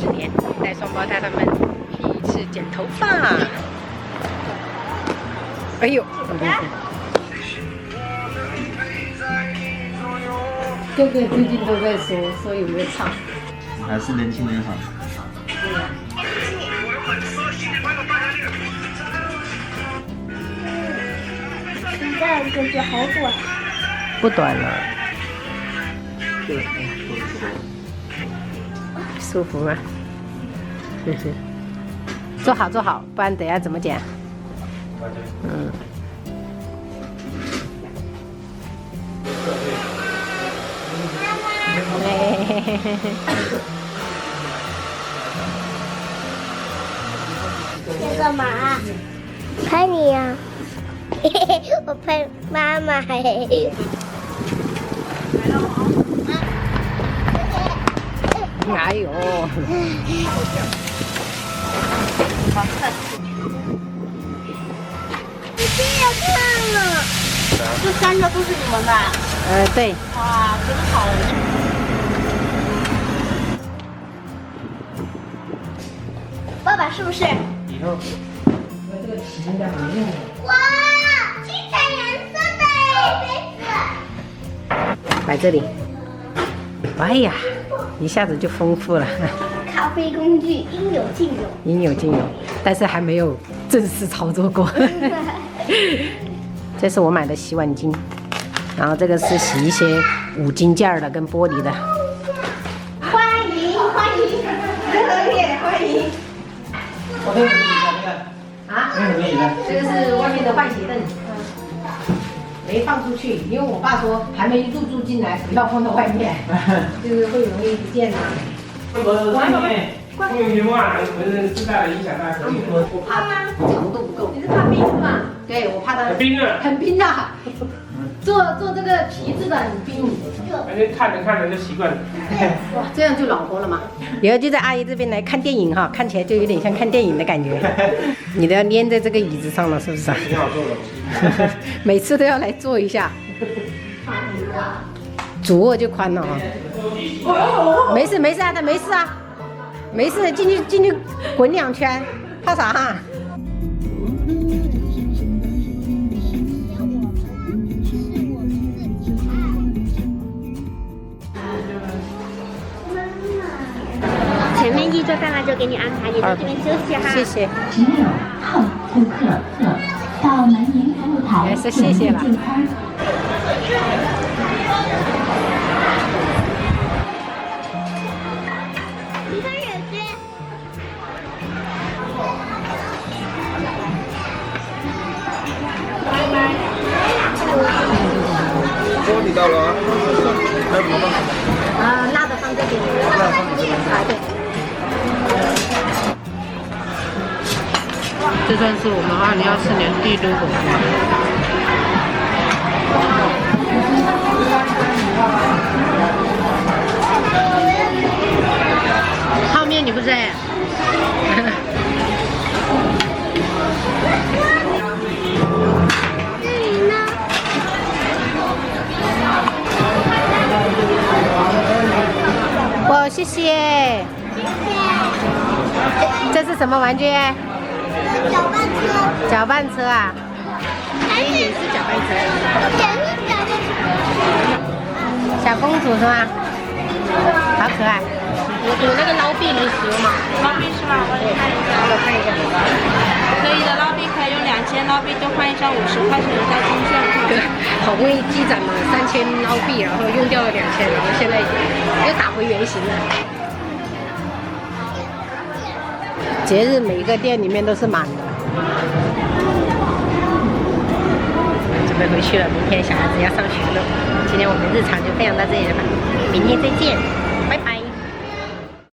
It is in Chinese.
10年，带双胞胎他们第一次剪头发。哎呦，哥哥最近都在说有没有唱，还是年轻人好。现在感觉好短。不短了。舒服吗？坐好坐好，不然等下怎么剪？嗯。在干嘛？拍你呀、我拍妈妈嘿。哎呦！你这也看了。这3个都是你们的？对。哇，真好。爸爸是不是？以后。这个皮应该没用。哇，青彩颜色的杯子。摆这里。哎呀，一下子就丰富了。咖啡工具应有尽有。应有尽有，但是还没有正式操作过。这是我买的洗碗巾，然后这个是洗一些5金件的跟玻璃的。欢迎欢迎，热烈欢迎。我这个椅子啊？这个椅子。这个是外面的换鞋凳，没放出去，因为我爸说还没入住进来，不要放到外面，就是会容易不见的。风云情况本身自带的影响大家可以。我怕长度不够。你是怕冰是吧？对，我怕它很冰啊，很冰啊。做这个皮质的很冰。反正看着就习惯了。哇，这样就暖和了嘛。以后就在阿姨这边来看电影哈，看起来就有点像看电影的感觉。你都要粘在这个椅子上了，是不是？挺好做的。每次都要来坐一下。主卧就宽了啊。没事没事啊，他没事啊。没事，进去滚2圈，怕啥哈？前面1桌大妈就给你安排，你在这边休息哈。谢谢。只有后顾客侧到门迎服务台也是谢谢了。就餐。锅底到了啊，还有什么吗？辣的放这边。啊，对。这算是我们2024年第6个。泡面你不在？哦，谢谢。这是什么玩具？搅拌车。搅拌车啊？也是搅拌车。小公主是吗？好可爱。有那个捞币能使用吗？捞币是吗？我看一下。我看一下。可以的，捞币可以用2000捞币兑换一张50块钱的代金券卡。好不容易积攒了3000捞币，然后用掉了2000，然后现在又打回原形了。节日每一个店里面都是满的。准备回去了，明天小孩子要上学了。今天我们日常就分享到这里了吧，明天再见，拜拜。